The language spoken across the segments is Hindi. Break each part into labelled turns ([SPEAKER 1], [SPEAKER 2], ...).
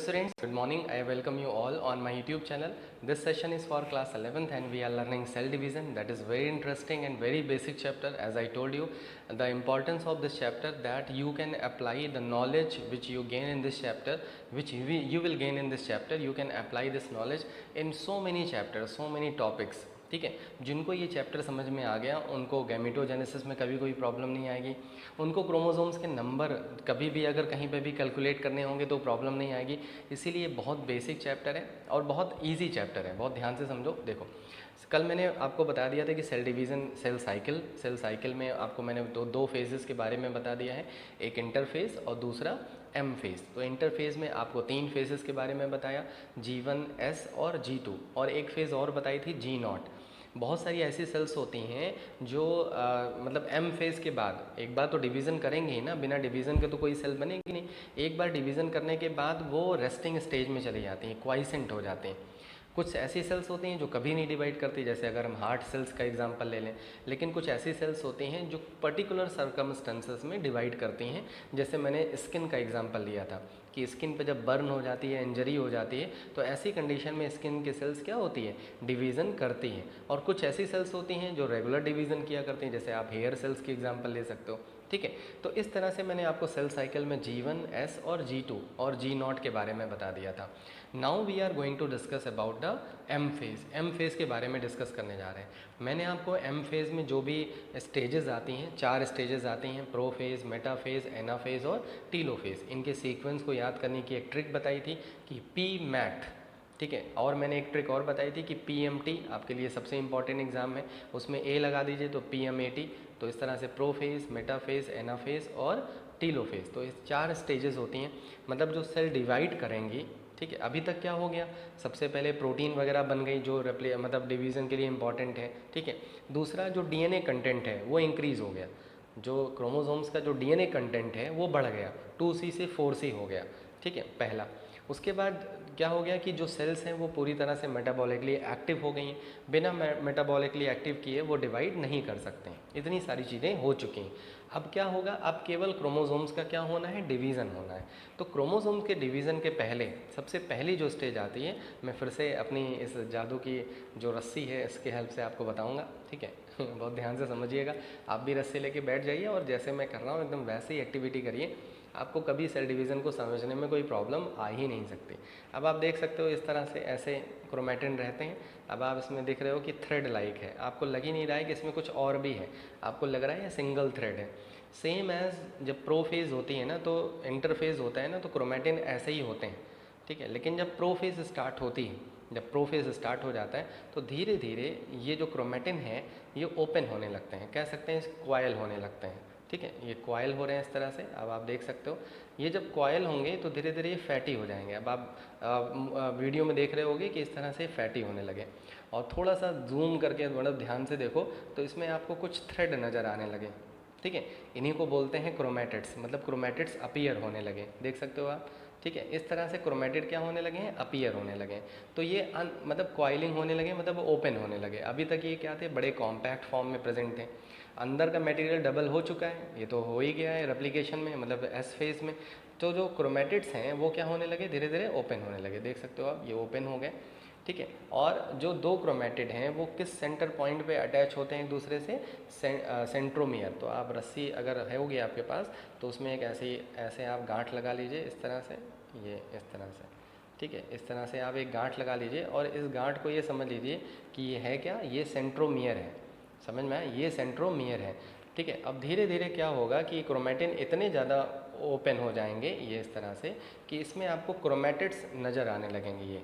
[SPEAKER 1] students, good morning. I welcome you all on my YouTube channel. This session is for class 11th and we are learning cell division. That is very interesting and very basic chapter. As I told you, the importance of this chapter, that you can apply the knowledge which you gain in this chapter, which you will gain in this chapter. You can apply this knowledge in so many chapters, so many topics. ठीक है, जिनको ये चैप्टर समझ में आ गया उनको गैमेटोजेनेसिस में कभी कोई प्रॉब्लम नहीं आएगी, उनको क्रोमोसोम्स के नंबर कभी भी अगर कहीं पे भी कैलकुलेट करने होंगे तो प्रॉब्लम नहीं आएगी। इसीलिए बहुत बेसिक चैप्टर है और बहुत इजी चैप्टर है, बहुत ध्यान से समझो। देखो, कल मैंने आपको बता दिया था कि सेल डिवीज़न, सेल साइकिल में आपको मैंने दो फेजेस के बारे में बता दिया है, एक इंटरफेज और दूसरा एम फेज़। तो इंटरफेज़ में आपको 3 फेजेस के बारे में बताया, G1, S और G2, और एक फ़ेज़ और बताई थी G0। बहुत सारी ऐसी सेल्स होती हैं जो मतलब एम फेज़ के बाद एक बार तो डिवीज़न करेंगे ही ना, बिना डिवीज़न के तो कोई सेल बनेगी नहीं। एक बार डिवीज़न करने के बाद वो रेस्टिंग स्टेज में चली जाती हैं, क्वाइसेंट हो जाते हैं। कुछ ऐसी सेल्स होती हैं जो कभी नहीं डिवाइड करती, जैसे अगर हम हार्ट सेल्स का एग्जांपल ले लें। लेकिन कुछ ऐसी सेल्स होती हैं जो पर्टिकुलर सर्कमस्टेंसेस में डिवाइड करती हैं, जैसे मैंने स्किन का एग्जांपल लिया था कि स्किन पे जब बर्न हो जाती है, इंजरी हो जाती है, तो ऐसी कंडीशन में स्किन की सेल्स क्या होती है, डिवीज़न करती हैं। और कुछ ऐसी सेल्स होती हैं जो रेगुलर डिवीज़न किया करती हैं, जैसे आप हेयर सेल्स की एग्जांपल ले सकते हो। ठीक है, तो इस तरह से मैंने आपको सेल साइकिल में G1, S और G2 और G0 के बारे में बता दिया था। Now we are going to discuss about the M phase. M phase के बारे में डिस्कस करने जा रहे हैं। मैंने आपको एम फेज़ में जो भी स्टेजेस आती हैं, 4 स्टेजेस आती हैं, प्रो फेज़, मेटा फेज़, एना फेज़ और टीलो फेज़, इनके सीक्वेंस को याद करने की एक ट्रिक बताई थी कि पी मैट। ठीक है, और मैंने एक ट्रिक और बताई थी कि PMT आपके लिए सबसे इंपॉर्टेंट एग्जाम है, उसमें A लगा दीजिए तो PMAT। तो इस तरह से प्रो फेज़, मेटा फेज़, एना फेज़ और टीलो फेज़, तो इस 4 स्टेजेस होती हैं। मतलब जो सेल डिवाइड करेंगी, ठीक है, अभी तक क्या हो गया, सबसे पहले प्रोटीन वगैरह बन गई जो मतलब डिवीज़न के लिए इंपॉर्टेंट है। ठीक है, दूसरा जो DNA कंटेंट है वो इंक्रीज़ हो गया, जो क्रोमोसोम्स का जो DNA कंटेंट है वो बढ़ गया, 2C से 4C हो गया। ठीक है, पहला। उसके बाद क्या हो गया कि जो सेल्स हैं वो पूरी तरह से मेटाबॉलिकली एक्टिव हो गई हैं, बिना मेटाबॉलिकली एक्टिव किए वो डिवाइड नहीं कर सकते हैं। इतनी सारी चीज़ें हो चुकी हैं। अब क्या होगा, अब केवल क्रोमोसोम्स का क्या होना है, डिवीज़न होना है। तो क्रोमोसोम्स के डिवीज़न के पहले सबसे पहली जो स्टेज आती है, मैं फिर से अपनी इस जादू की जो रस्सी है इसके हेल्प से आपको बताऊंगा। ठीक है बहुत ध्यान से समझिएगा, आप भी रस्सी लेके बैठ जाइए और जैसे मैं कर रहा हूँ एकदम वैसे ही एक्टिविटी करिए, आपको कभी सेल डिवीज़न को समझने में कोई प्रॉब्लम आ ही नहीं सकती। अब आप देख सकते हो इस तरह से ऐसे क्रोमेटिन रहते हैं। अब आप इसमें देख रहे हो कि थ्रेड लाइक है, आपको लग ही नहीं रहा है कि इसमें कुछ और भी है, आपको लग रहा है ये सिंगल थ्रेड है। सेम एज जब प्रोफेज होती है ना, तो इंटरफेज होता है ना, तो क्रोमेटिन ऐसे ही होते हैं। ठीक है, लेकिन जब प्रोफेज स्टार्ट होती है, जब प्रोफेज स्टार्ट हो जाता है, तो धीरे धीरे ये जो क्रोमेटिन है ये ओपन होने लगते हैं, कह सकते हैं क्वाइल होने लगते हैं। ठीक है, ये क्वाइल हो रहे हैं इस तरह से। अब आप देख सकते हो ये जब क्वाइल होंगे तो धीरे धीरे ये फैटी हो जाएंगे। अब आप वीडियो में देख रहे होगे कि इस तरह से फैटी होने लगे। और थोड़ा सा जूम करके मतलब ध्यान से देखो तो इसमें आपको कुछ थ्रेड नज़र आने लगे। ठीक है, इन्हीं को बोलते हैं क्रोमेटिड्स, मतलब क्रोमेटिड्स अपीयर होने लगे, देख सकते हो आप। ठीक है, इस तरह से क्रोमेटिड क्या होने लगे हैं, अपीयर होने लगे हैं। तो ये मतलब क्वाइलिंग होने लगे, मतलब ओपन होने लगे। अभी तक ये क्या थे, बड़े कॉम्पैक्ट फॉर्म में प्रेजेंट थे। अंदर का मटेरियल डबल हो चुका है, ये तो हो ही गया है रेप्लिकेशन में, मतलब एस फेज में। तो जो क्रोमेटिड्स हैं वो क्या होने लगे, धीरे धीरे ओपन होने लगे, देख सकते हो आप, ये ओपन हो गए। ठीक है, और जो 2 क्रोमेटिड हैं वो किस सेंटर पॉइंट पे अटैच होते हैं एक दूसरे से, सेंट्रोमियर। तो आप रस्सी अगर होगी आपके पास तो उसमें एक ऐसे आप गांठ लगा लीजिए इस तरह से, ये इस तरह से। ठीक है, इस तरह से आप एक गांठ लगा लीजिए और इस गांठ को ये समझ लीजिए कि ये है क्या, ये सेंट्रोमियर है। समझ में आया, ये सेंट्रोमियर है। ठीक है, अब धीरे धीरे क्या होगा कि क्रोमेटिन इतने ज़्यादा ओपन हो जाएंगे ये इस तरह से कि इसमें आपको क्रोमेटिड्स नज़र आने लगेंगे ये।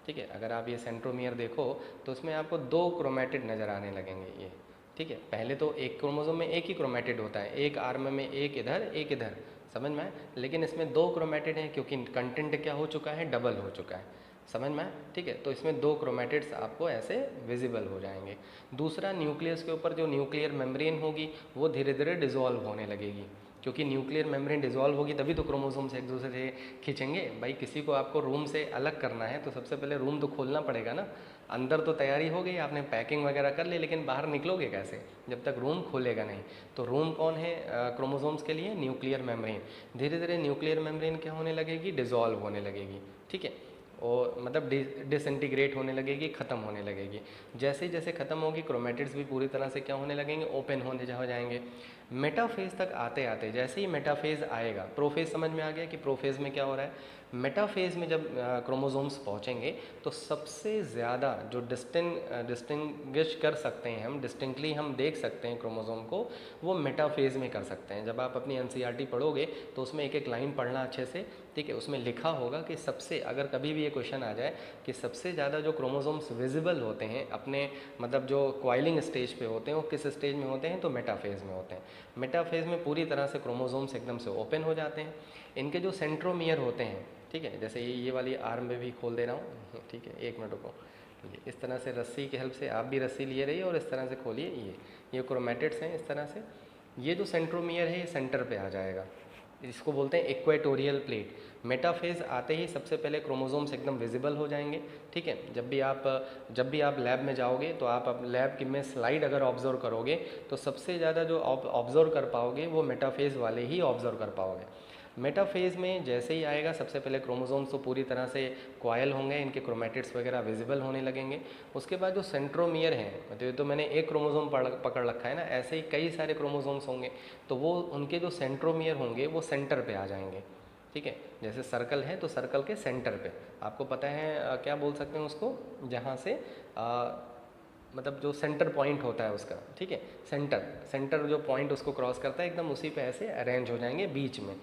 [SPEAKER 1] ठीक है, अगर आप ये सेंट्रोमियर देखो तो उसमें आपको 2 क्रोमेटिड नज़र आने लगेंगे ये। ठीक है, पहले तो एक क्रोमोसोम में एक ही क्रोमेटिड होता है, एक आर्म में एक इधर एक इधर, समझ में आए। लेकिन इसमें 2 क्रोमेटिड हैं क्योंकि कंटेंट क्या हो चुका है, डबल हो चुका है, समझ में आए। ठीक है, तो इसमें 2 क्रोमेटिड्स आपको ऐसे विजिबल हो जाएंगे। दूसरा, न्यूक्लियस के ऊपर जो न्यूक्लियर मेम्ब्रेन होगी वो धीरे धीरे डिजोल्व होने लगेगी। क्योंकि न्यूक्लियर मेम्ब्रेन डिसॉल्व होगी तभी तो क्रोमोसोम्स एक दूसरे से खींचेंगे। भाई किसी को आपको रूम से अलग करना है तो सबसे पहले रूम तो खोलना पड़ेगा ना। अंदर तो तैयारी हो गई, आपने पैकिंग वगैरह कर ली, लेकिन बाहर निकलोगे कैसे जब तक रूम खोलेगा नहीं। तो रूम कौन है क्रोमोसोम्स के लिए? Nuclear membrane. धीरे धीरे न्यूक्लियर मेम्ब्रेन क्या होने लगेगी? डिसॉल्व होने लगेगी, ठीक है, और मतलब डिसइंटीग्रेट होने लगेगी, ख़त्म होने लगेगी। जैसे जैसे ख़त्म होगी क्रोमेटिड्स भी पूरी तरह से क्या होने लगेंगे? ओपन होने हो जाएंगे। मेटाफेज तक आते आते जैसे ही मेटाफेज आएगा, प्रोफेज समझ में आ गया कि प्रोफेज में क्या हो रहा है। मेटाफेज में जब क्रोमोसोम्स पहुंचेंगे तो सबसे ज़्यादा जो डिस्टिंग्विश कर सकते हैं, हम डिस्टिंक्टली हम देख सकते हैं क्रोमोसोम को, वो मेटाफेज में कर सकते हैं। जब आप अपनी एनसीईआरटी पढ़ोगे तो उसमें एक एक लाइन पढ़ना अच्छे से, ठीक है। उसमें लिखा होगा कि सबसे, अगर कभी भी ये क्वेश्चन आ जाए कि सबसे ज़्यादा जो क्रोमोसोम्स विजिबल होते हैं अपने मतलब जो क्वाइलिंग स्टेज पे होते हैं वो किस स्टेज में होते हैं? तो मेटाफेज में होते हैं। मेटाफेज में पूरी तरह से क्रोमोसोम्स एकदम से ओपन हो जाते हैं। इनके जो सेंट्रोमियर होते हैं, ठीक है, जैसे ये वाली आर्म में भी खोल दे रहा हूँ, ठीक है, एक मिनट रुको। ये इस तरह से रस्सी की हेल्प से आप भी रस्सी लिए रहिए और इस तरह से खोलिए। ये क्रोमेटिड्स हैं इस तरह से। ये जो सेंट्रोमियर है ये सेंटर पे आ जाएगा, इसको बोलते हैं इक्वेटोरियल प्लेट। मेटाफेज आते ही सबसे पहले क्रोमोसोम्स एकदम विजिबल हो जाएंगे, ठीक है। जब भी आप लैब में जाओगे तो आप अब लैब की में स्लाइड अगर ऑब्जर्व करोगे तो सबसे ज़्यादा जो ऑब्जर्व कर पाओगे वो मेटाफेज वाले ही ऑब्जर्व कर पाओगे। मेटाफेज में जैसे ही आएगा सबसे पहले क्रोमोसोम्स तो पूरी तरह से क्वाइल होंगे, इनके क्रोमेटिड्स वगैरह विजिबल होने लगेंगे। उसके बाद जो सेंट्रोमियर है, मतलब तो मैंने एक क्रोमोसोम पकड़ रखा है ना, ऐसे ही कई सारे क्रोमोसोम्स होंगे, तो वो उनके जो सेंट्रोमियर होंगे वो सेंटर पे आ जाएंगे, ठीक है। जैसे सर्कल है तो सर्कल के सेंटर पे, आपको पता है क्या बोल सकते हैं उसको, जहाँ से मतलब जो सेंटर पॉइंट होता है उसका, ठीक है, सेंटर जो पॉइंट उसको क्रॉस करता है एकदम उसी पे ऐसे अरेंज हो जाएंगे बीच में।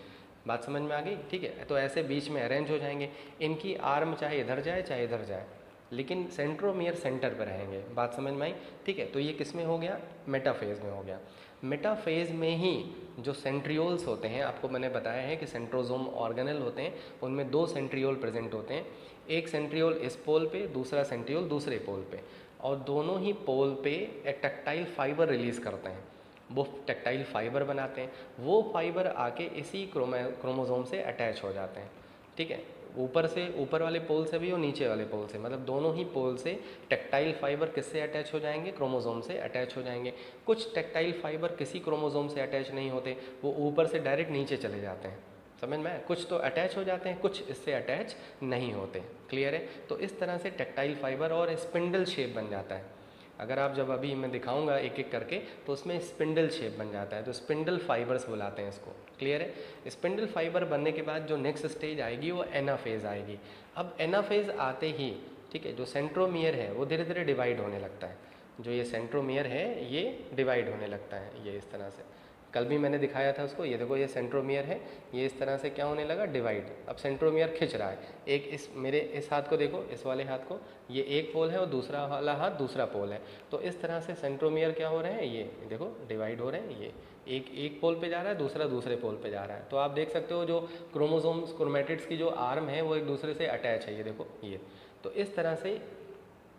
[SPEAKER 1] बात समझ में आ गई, ठीक है। तो ऐसे बीच में अरेंज हो जाएंगे। इनकी आर्म चाहे इधर जाए चाहे इधर जाए, लेकिन सेंट्रोमियर सेंटर पर रहेंगे। बात समझ में आई, ठीक है। तो ये किस में हो गया? मेटाफेज में हो गया। मेटाफेज में ही जो सेंट्रियोल्स होते हैं, आपको मैंने बताया है कि सेंट्रोजोम ऑर्गेनेल होते हैं, उनमें दो सेंट्रियोल प्रेजेंट होते हैं। एक सेंट्रियोल इस पोल पे, दूसरा सेंट्रियोल दूसरे पोल पे, और दोनों ही पोल पे एक टैक्टाइल फाइबर रिलीज़ करते हैं। वो टैक्टाइल फाइबर बनाते हैं, वो फाइबर आके इसी क्रोमोसोम से अटैच हो जाते हैं, ठीक है। ऊपर वाले पोल से भी और नीचे वाले पोल से, मतलब दोनों ही पोल से टैक्टाइल फाइबर किससे अटैच हो जाएंगे? क्रोमोसोम से अटैच हो जाएंगे। कुछ टैक्टाइल फाइबर किसी क्रोमोसोम से अटैच नहीं होते, वो ऊपर से डायरेक्ट नीचे चले जाते हैं, समझ में? कुछ तो अटैच हो जाते हैं, कुछ इससे अटैच नहीं होते। क्लियर है? तो इस तरह से टैक्टाइल फाइबर और स्पिंडल शेप बन जाता है। अगर आप जब अभी मैं दिखाऊंगा एक एक करके तो उसमें स्पिंडल शेप बन जाता है, तो स्पिंडल फाइबर्स बुलाते हैं इसको। क्लियर है? स्पिंडल फाइबर बनने के बाद जो नेक्स्ट स्टेज आएगी वो एनाफेज आएगी। अब एनाफेज आते ही, ठीक है, जो सेंट्रोमियर है वो धीरे धीरे डिवाइड होने लगता है। जो ये सेंट्रोमियर है ये डिवाइड होने लगता है, ये इस तरह से। कल भी मैंने दिखाया था उसको, ये देखो ये सेंट्रोमियर है, ये इस तरह से क्या होने लगा? डिवाइड। अब सेंट्रोमियर खिंच रहा है, एक इस मेरे इस हाथ को देखो, इस वाले हाथ को, ये एक पोल है और दूसरा वाला हाथ दूसरा पोल है। तो इस तरह से सेंट्रोमियर क्या हो रहे हैं? ये देखो डिवाइड हो रहे हैं। ये एक पोल पे जा रहा है, दूसरा दूसरे पोल पे जा रहा है। तो आप देख सकते हो जो क्रोमोसोम्स क्रोमेटिड्स की जो आर्म है वो एक दूसरे से अटैच है, ये देखो ये। तो इस तरह से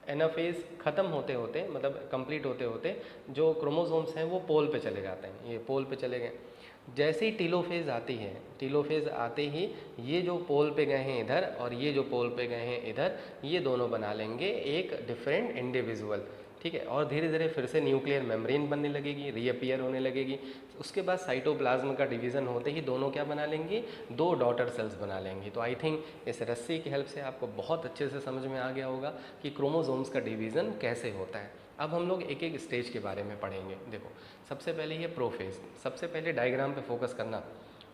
[SPEAKER 1] एनाफेज ख़त्म होते होते, मतलब कंप्लीट होते होते, जो क्रोमोसोम्स हैं वो पोल पे चले जाते हैं, ये पोल पे चले गए। जैसे ही टीलोफेज आती है, टीलोफेज आते ही ये जो पोल पे गए हैं इधर और ये जो पोल पे गए हैं इधर, ये दोनों बना लेंगे एक डिफरेंट इंडिविजुअल, ठीक है। और धीरे धीरे फिर से न्यूक्लियर मेम्ब्रेन बनने लगेगी, रीअपियर होने लगेगी। उसके बाद साइटोप्लाज्म का डिवीज़न होते ही दोनों क्या बना लेंगी? दो डॉटर सेल्स बना लेंगी। तो आई थिंक इस रस्सी की हेल्प से आपको बहुत अच्छे से समझ में आ गया होगा कि क्रोमोसोम्स का डिवीज़न कैसे होता है। अब हम लोग एक एक स्टेज के बारे में पढ़ेंगे। देखो सबसे पहले ये प्रोफेज, सबसे पहले डायग्राम पे फोकस करना,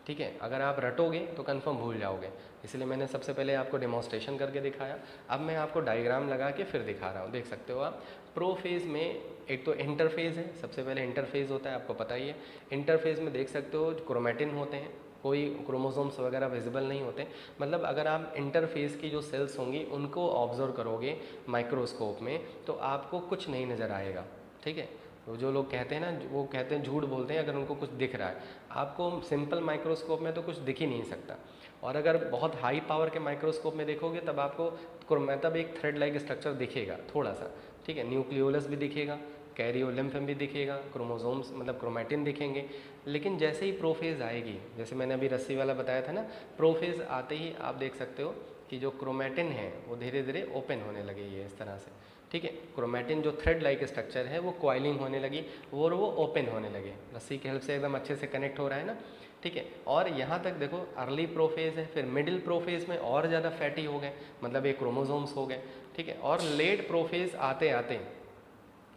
[SPEAKER 1] ठीक है। अगर आप रटोगे तो कंफर्म भूल जाओगे, इसलिए मैंने सबसे पहले आपको डेमोन्स्ट्रेशन करके दिखाया। अब मैं आपको डायग्राम लगा के फिर दिखा रहा हूँ, देख सकते हो आप। प्रोफेज में एक तो इंटरफेज है, सबसे पहले इंटरफेज होता है, आपको पता ही है। इंटरफेज में देख सकते हो क्रोमेटिन होते हैं, कोई क्रोमोसोम्स वगैरह विजिबल नहीं होते। मतलब अगर आप इंटरफेस की जो सेल्स होंगी उनको ऑब्जर्व करोगे माइक्रोस्कोप में तो आपको कुछ नहीं नज़र आएगा, ठीक है। तो जो लोग कहते हैं ना, वो कहते हैं, झूठ बोलते हैं अगर उनको कुछ दिख रहा है। आपको सिंपल माइक्रोस्कोप में तो कुछ दिख ही नहीं सकता, और अगर बहुत हाई पावर के माइक्रोस्कोप में देखोगे तब आपको मतलब एक थ्रेड लाइक स्ट्रक्चर दिखेगा थोड़ा सा, ठीक है। न्यूक्लियोलस भी दिखेगा, कैरियोलिम्फ भी दिखेगा, क्रोमोसोम्स मतलब क्रोमैटिन दिखेंगे। लेकिन जैसे ही प्रोफेज आएगी, जैसे मैंने अभी रस्सी वाला बताया था ना, प्रोफेज आते ही आप देख सकते हो कि जो क्रोमैटिन है वो धीरे धीरे ओपन होने लगेगी इस तरह से, ठीक है। क्रोमैटिन जो थ्रेड लाइक स्ट्रक्चर है वो क्वाइलिंग होने लगी और वो ओपन होने लगे, रस्सी की हेल्प से एकदम अच्छे से कनेक्ट हो रहा है ना, ठीक है। और यहाँ तक देखो अर्ली प्रोफेज है, फिर मिडिल प्रोफेज में और ज़्यादा फैटी हो गए, मतलब ये क्रोमोसोम्स हो गए, ठीक है। और लेट प्रोफेज आते आते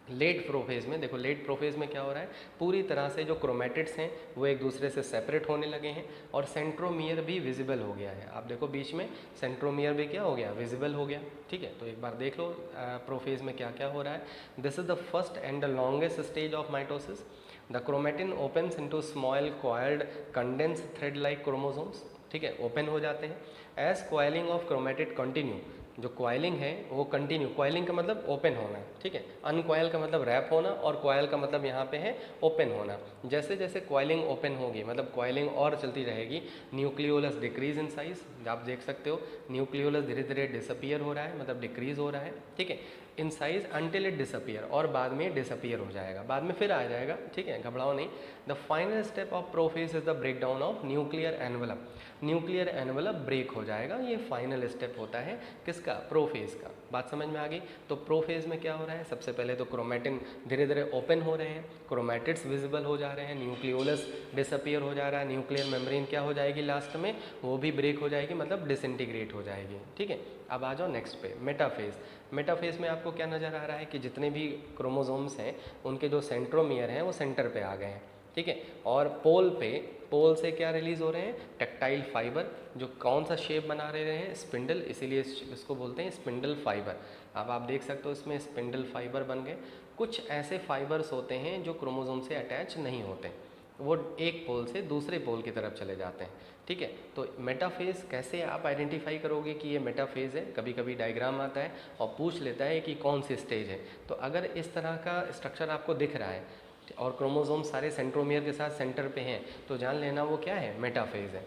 [SPEAKER 1] लेट प्रोफेज में देखो, लेट प्रोफेज में क्या हो रहा है, पूरी तरह से जो क्रोमैटिड्स हैं वो एक दूसरे से सेपरेट होने लगे हैं और सेंट्रोमियर भी विजिबल हो गया है। आप देखो बीच में सेंट्रोमियर भी क्या हो गया, विजिबल हो गया, ठीक है। तो एक बार देख लो प्रोफेज में क्या क्या हो रहा है। This is the first and the longest stage of mitosis. The chromatin opens into small coiled condense thread like chromosomes, ठीक है, ओपन हो जाते हैं। As coiling of chromatid continue, जो क्वाइलिंग है वो कंटिन्यू, क्वाइलिंग का मतलब ओपन होना, ठीक है। अनक्वाइल का मतलब रैप होना और क्वाइल का मतलब यहाँ पे है ओपन होना। जैसे जैसे क्वाइलिंग ओपन होगी मतलब क्वाइलिंग और चलती रहेगी, न्यूक्लियोलस डिक्रीज इन साइज, आप देख सकते हो न्यूक्लियोलस धीरे धीरे डिसअपियर हो रहा है, मतलब डिक्रीज हो रहा है, ठीक है, in size until it disappear, और बाद में डिसअपियर हो जाएगा, बाद में फिर आ जाएगा, ठीक है, घबराओ नहीं। The final step of prophase is the breakdown of nuclear envelope. Nuclear envelope break हो जाएगा, ये फाइनल स्टेप होता है किसका, प्रोफेज का। बात समझ में आ गई। तो प्रोफेज में क्या हो रहा है, सबसे पहले तो क्रोमैटिन धीरे धीरे ओपन हो रहे हैं, क्रोमैटिड्स विजिबल हो जा रहे हैं, न्यूक्लियोलस डिसअपियर हो जा रहा है, न्यूक्लियर मेम्ब्रेन क्या हो जाएगी लास्ट में, वो भी ब्रेक हो जाएगी, मतलब डिसइंटीग्रेट हो जाएगी, ठीक है। अब आ जाओ नेक्स्ट पे, मेटाफेज। मेटाफेज में आपको क्या नज़र आ रहा है कि जितने भी क्रोमोसोम्स हैं उनके जो सेंट्रोमियर हैं वो सेंटर पे आ गए हैं, ठीक है। और पोल से क्या रिलीज़ हो रहे हैं, टेक्टाइल फाइबर, जो कौन सा शेप बना रहे हैं, स्पिंडल, इसीलिए इसको बोलते हैं स्पिंडल फाइबर। अब आप देख सकते हो इसमें स्पिंडल फाइबर बन गए। कुछ ऐसे फाइबर्स होते हैं जो क्रोमोसोम से अटैच नहीं होते, वो एक पोल से दूसरे पोल की तरफ चले जाते हैं, ठीक है। तो मेटाफेज कैसे आप आइडेंटिफाई करोगे कि ये मेटाफेज है, कभी कभी डायग्राम आता है और पूछ लेता है कि कौन सी स्टेज है। तो अगर इस तरह का स्ट्रक्चर आपको दिख रहा है और क्रोमोसोम सारे सेंट्रोमियर के साथ सेंटर पे हैं, तो जान लेना वो क्या है, मेटाफेज है।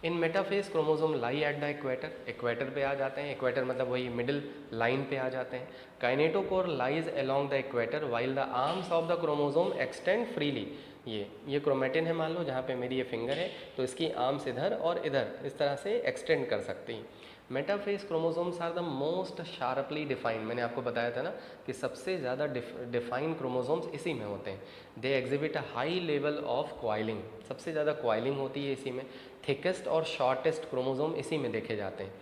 [SPEAKER 1] In metaphase chromosome lie at the equator, equator पे आ जाते हैं, इक्वेटर मतलब वही मिडिल लाइन पे आ जाते हैं। Kinetochore lies along the equator while the arms of the chromosome extend freely. ये क्रोमैटिन है, मान लो जहाँ पे मेरी ये फिंगर है, तो इसकी आर्म्स इधर और इधर इस तरह से एक्सटेंड कर सकती हैं। Metaphase chromosomes are the most sharply defined, मैंने आपको बताया था ना कि सबसे ज़्यादा डिफाइंड क्रोमोसोम्स इसी में होते हैं। They exhibit a high level of coiling, सबसे ज़्यादा क्वाइलिंग होती है इसी में। थिकेस्ट और शॉर्टेस्ट क्रोमोसोम इसी में देखे जाते हैं।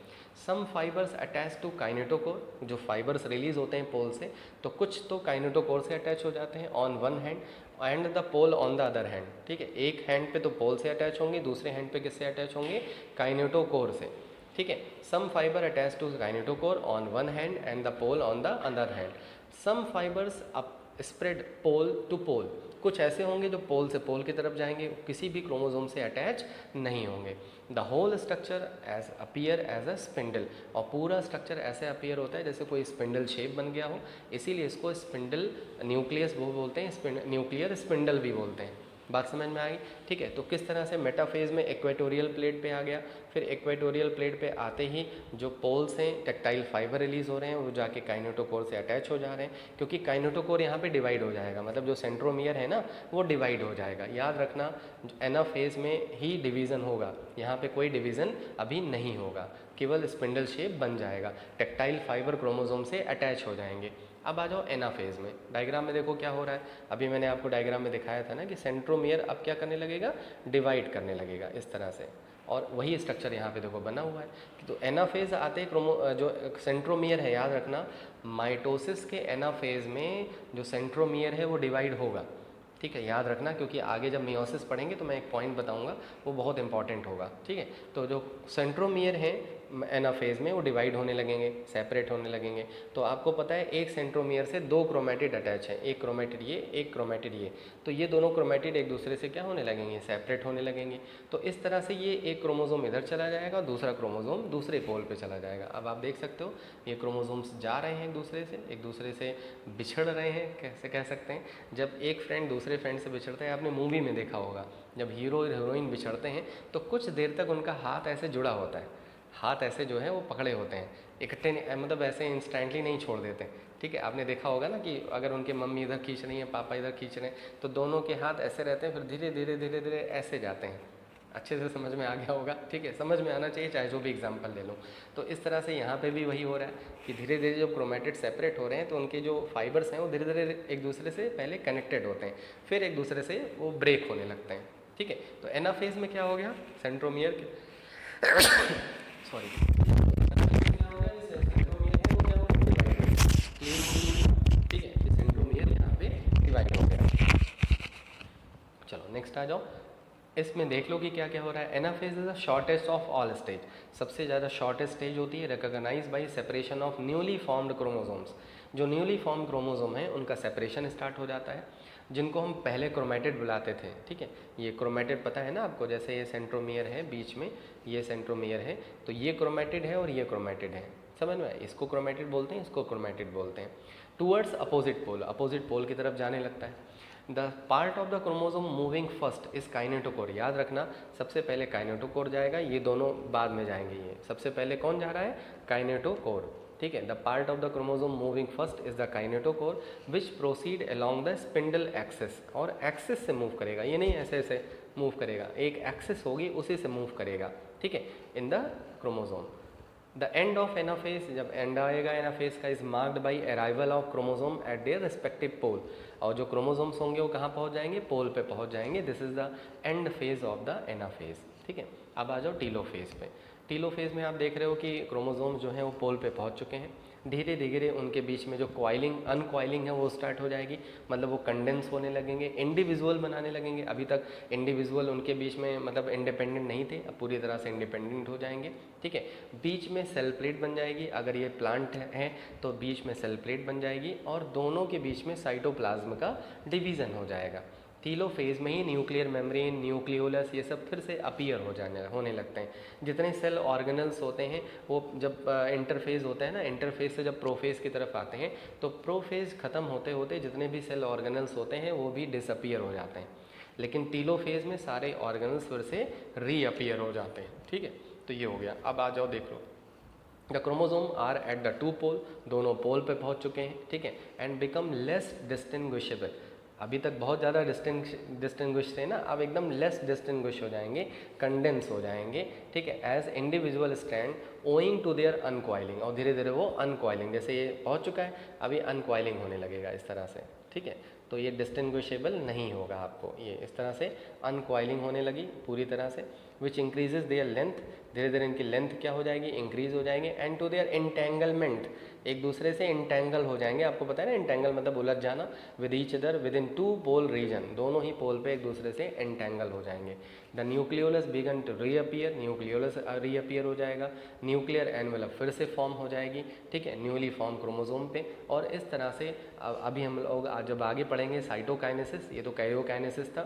[SPEAKER 1] सम फाइबर्स अटैच टू काइनेटोकोर, जो फाइबर्स रिलीज होते हैं पोल से, तो कुछ तो काइनेटोकोर से अटैच हो जाते हैं on one hand and the pole on the other hand, ठीक है। एक हैंड पे तो पोल से अटैच होंगे, दूसरे हैंड पे किससे अटैच होंगे, काइनेटोकोर से, ठीक है। Some fiber attach to kinetochore on one hand and the pole on the other hand. Some fibers up spread pole to pole, कुछ ऐसे होंगे जो पोल से पोल की तरफ जाएंगे, किसी भी क्रोमोसोम से अटैच नहीं होंगे। The whole structure as appear as a spindle, और पूरा स्ट्रक्चर ऐसे अपीयर होता है जैसे कोई स्पिंडल शेप बन गया हो, इसीलिए इसको स्पिंडल न्यूक्लियस वो बोलते हैं, न्यूक्लियर स्पिंडल भी बोलते हैं। बात समझ में आई, ठीक है। तो किस तरह से मेटाफेज में इक्वेटोरियल प्लेट पे आ गया, फिर इक्वेटोरियल प्लेट पे आते ही जो पोल्स हैं टेक्टाइल फाइबर रिलीज़ हो रहे हैं, वो जाके काइनेटोकोर से अटैच हो जा रहे हैं, क्योंकि काइनेटोकोर यहाँ पे डिवाइड हो जाएगा, मतलब जो सेंट्रोमियर है ना वो डिवाइड हो जाएगा। याद रखना एनाफेज में ही डिवीज़न होगा, यहाँ पे कोई डिवीज़न अभी नहीं होगा, केवल स्पिंडल शेप बन जाएगा, टेक्टाइल फाइबर क्रोमोसोम से अटैच हो जाएंगे। अब आ जाओ एनाफेज में, डायग्राम में देखो क्या हो रहा है। अभी मैंने आपको डायग्राम में दिखाया था ना कि सेंट्रोमियर अब क्या करने लगेगा, डिवाइड करने लगेगा इस तरह से, और वही स्ट्रक्चर यहाँ पे देखो बना हुआ है। तो एनाफेज आते जो सेंट्रोमियर है, याद रखना माइटोसिस के एनाफेज में जो सेंट्रोमियर है वो डिवाइड होगा, ठीक है, याद रखना, क्योंकि आगे जब मियोसिस पढ़ेंगे तो मैं एक पॉइंट बताऊंगा वो बहुत इंपॉर्टेंट होगा, ठीक है। तो जो सेंट्रोमियर है एनाफेज में वो डिवाइड होने लगेंगे, सेपरेट होने लगेंगे। तो आपको पता है एक सेंट्रोमियर से दो क्रोमैटिड अटैच है, एक क्रोमैटिड ये, एक क्रोमैटिड ये, तो ये दोनों क्रोमैटिड एक दूसरे से क्या होने लगेंगे, सेपरेट होने लगेंगे। तो इस तरह से ये एक क्रोमोसोम इधर चला जाएगा, दूसरा क्रोमोसोम दूसरे पोल पे चला जाएगा। अब आप देख सकते हो ये क्रोमोसोम्स जा रहे हैं एक दूसरे से बिछड़ रहे हैं, कैसे कह सकते हैं, जब एक फ्रेंड दूसरे फ्रेंड से बिछड़ता है, आपने मूवी में देखा होगा जब हीरो और हीरोइन बिछड़ते हैं तो कुछ देर तक उनका हाथ ऐसे जुड़ा होता है, हाथ ऐसे जो है वो पकड़े होते हैं, इकट्ठे मतलब ऐसे इंस्टेंटली नहीं छोड़ देते। ठीक है, आपने देखा होगा ना कि अगर उनके मम्मी इधर खींच रही हैं, पापा इधर खींच रहे हैं, तो दोनों के हाथ ऐसे रहते हैं, फिर धीरे धीरे धीरे धीरे ऐसे जाते हैं। अच्छे से समझ में आ गया होगा। ठीक है, समझ में आना चाहिए चाहे जो भी एग्जांपल ले लो। तो इस तरह से यहाँ पे भी वही हो रहा है कि धीरे धीरे जो क्रोमेटिड सेपरेट हो रहे हैं, तो उनके जो फाइबर्स हैं वो धीरे धीरे एक दूसरे से पहले कनेक्टेड होते हैं, फिर एक दूसरे से वो ब्रेक होने लगते हैं। ठीक है, तो एनाफेज में क्या हो गया, सेंट्रोमियर सॉरी ठीक है, सेंट्रोमियर यहाँ पे डिवाइड हो गया। चलो नेक्स्ट आ जाओ, इसमें देख लो कि क्या क्या हो रहा है। Anaphase is the shortest of all stage, सबसे ज़्यादा शॉर्टेस्ट स्टेज होती है, recognise by separation of newly formed chromosomes. जो न्यूली फॉर्म क्रोमोसोम है उनका सेपरेशन स्टार्ट हो जाता है, जिनको हम पहले क्रोमेटिड बुलाते थे। ठीक है, ये क्रोमेटिड पता है ना आपको, जैसे ये सेंट्रोमियर है बीच में, ये सेंट्रोमियर है, तो ये क्रोमेटिड है और ये क्रोमेटिड है, समझ में, इसको क्रोमेटिड बोलते हैं, इसको क्रोमेटिड बोलते हैं। Towards opposite pole, opposite pole की तरफ जाने लगता है। The part of the chromosome moving first is kinetochore, याद रखना सबसे पहले काइनेटोकोर जाएगा, ये दोनों बाद में जाएंगे, ये सबसे पहले कौन जा रहा है, काइनेटोकोर। ठीक है, the part of the chromosome moving first is the kinetochore which proceed along the spindle axis, और एक्सिस से मूव करेगा, ये नहीं ऐसे ऐसे मूव करेगा, एक एक्सिस होगी उसी से मूव करेगा। ठीक है, in the chromosome. The end of anaphase, जब एंड आएगा एनाफेज का, is marked by arrival of chromosome at their respective pole, और जो क्रोमोसोम्स होंगे वो कहाँ पहुँच जाएंगे, पोल पे पहुँच जाएंगे। This is the end phase of the anaphase. ठीक है, अब आ जाओ टीलोफेज पे। टीलोफेज में आप देख रहे हो कि क्रोमोसोम्स जो हैं वो पोल पे पहुँच चुके हैं, धीरे धीरे उनके बीच में जो कॉइलिंग अनकॉइलिंग है वो स्टार्ट हो जाएगी, मतलब वो कंडेंस होने लगेंगे, इंडिविजुअल बनाने लगेंगे। अभी तक इंडिविजुअल उनके बीच में मतलब इंडिपेंडेंट नहीं थे, अब पूरी तरह से इंडिपेंडेंट हो जाएंगे। ठीक है, बीच में सेल प्लेट बन जाएगी, अगर ये प्लांट है तो बीच में सेल प्लेट बन जाएगी, और दोनों के बीच में साइटोप्लाज्म का डिवीज़न हो जाएगा। टीलोफेज में ही न्यूक्लियर मेम्ब्रेन, न्यूक्लियोलस, ये सब फिर से अपीयर होने लगते हैं। जितने सेल ऑर्गेनल्स होते हैं वो जब इंटरफेज होता है ना, इंटरफेज से जब प्रोफेज की तरफ आते हैं, तो प्रोफेज ख़त्म होते होते जितने भी सेल ऑर्गेनल्स होते हैं वो भी डिसअपीयर हो जाते हैं, लेकिन टीलोफेज में सारे ऑर्गेनल्स फिर से रीअपीयर हो जाते हैं। ठीक है, तो ये हो गया। अब आ जाओ देख लो, the chromosome are at the two pole, दोनों पोल पे पहुंच चुके हैं। ठीक है, एंड बिकम लेस डिस्टिंग्विशेबल, अभी तक बहुत ज़्यादा डिस्टिंग्विश थे ना, अब एकदम लेस डिस्टिंग्विश हो जाएंगे, कंडेंस हो जाएंगे। ठीक है, as individual stand owing to their uncoiling, और धीरे धीरे वो अनकॉइलिंग, जैसे ये पहुंच चुका है अभी अनकॉइलिंग होने लगेगा इस तरह से। ठीक है, तो ये डिस्टिंग्विशेबल नहीं होगा आपको, ये इस तरह से अनकॉइलिंग होने लगी पूरी तरह से। विच इंक्रीजेज देयर लेंथ, धीरे धीरे इनकी लेंथ क्या हो जाएगी, इंक्रीज हो जाएंगे। एंड टू देयर इंटेंगलमेंट, एक दूसरे से इंटेंगल हो जाएंगे, आपको पता है ना इंटेंगल मतलब उलझ जाना, with each other within two pole region, दोनों ही पोल पे एक दूसरे से इंटेंगल हो जाएंगे। The nucleolus began to reappear, nucleolus reappear हो जाएगा, न्यूक्लियर एनवेलप फिर से फॉर्म हो जाएगी। ठीक है, न्यूली फॉर्म क्रोमोसोम पे, और इस तरह से अभी हम लोग जब आगे पढ़ेंगे साइटोकाइनेसिस, ये तो कैरियोकाइनेसिस था,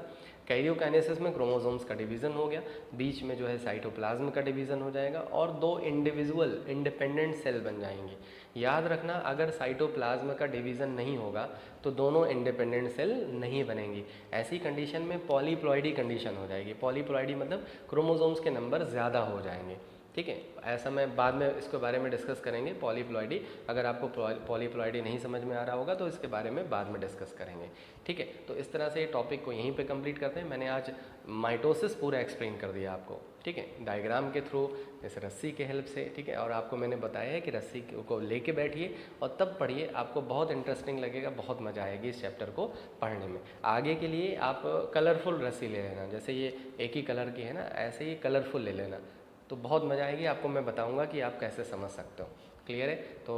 [SPEAKER 1] कैरियोकाइनेसिस में क्रोमोसोम्स का डिवीज़न हो गया, बीच में जो है साइटोप्लाज्म का डिवीज़न हो जाएगा, और दो इंडिविजुअल इंडिपेंडेंट सेल बन जाएंगी। याद रखना, अगर साइटोप्लाज्म का डिवीज़न नहीं होगा तो दोनों इंडिपेंडेंट सेल नहीं बनेंगी। ऐसी कंडीशन में पॉलीप्लॉइडी कंडीशन हो जाएगी। पॉलीप्लॉइडी मतलब क्रोमोसोम्स के नंबर ज़्यादा हो जाएंगे। ठीक है, ऐसा मैं बाद में इसके बारे में डिस्कस करेंगे पॉलीप्लॉइडी, अगर आपको पॉलीप्लॉइडी नहीं समझ में आ रहा होगा तो इसके बारे में बाद में डिस्कस करेंगे। ठीक है, तो इस तरह से टॉपिक को यहीं पे कंप्लीट करते हैं। मैंने आज माइटोसिस पूरा एक्सप्लेन कर दिया आपको, ठीक है, डायग्राम के थ्रू, जैसे रस्सी के हेल्प से। ठीक है, और आपको मैंने बताया है कि रस्सी को लेके बैठिए और तब पढ़िए, आपको बहुत इंटरेस्टिंग लगेगा, बहुत मज़ा आएगी इस चैप्टर को पढ़ने में। आगे के लिए आप कलरफुल रस्सी ले लेना, जैसे ये एक ही कलर की है ना, ऐसे ही कलरफुल ले लेना, तो बहुत मज़ा आएगी। आपको मैं बताऊंगा कि आप कैसे समझ सकते हो। क्लियर है? तो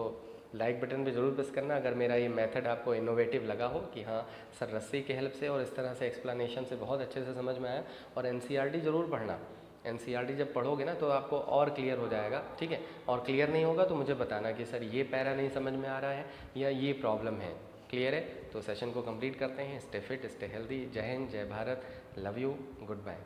[SPEAKER 1] लाइक बटन पे ज़रूर प्रेस करना अगर मेरा ये मेथड आपको इनोवेटिव लगा हो कि हाँ सर रस्सी के हेल्प से और इस तरह से एक्सप्लेनेशन से बहुत अच्छे से समझ में आया। और एनसीईआरटी ज़रूर पढ़ना, एनसीईआरटी जब पढ़ोगे ना तो आपको और क्लियर हो जाएगा। ठीक है, और क्लियर नहीं होगा तो मुझे बताना कि सर ये पैरा नहीं समझ में आ रहा है या ये प्रॉब्लम है। क्लियर है? तो सेशन को कंप्लीट करते हैं। Stay fit, stay healthy. जय हिंद, जय Bharat, love you, good bye.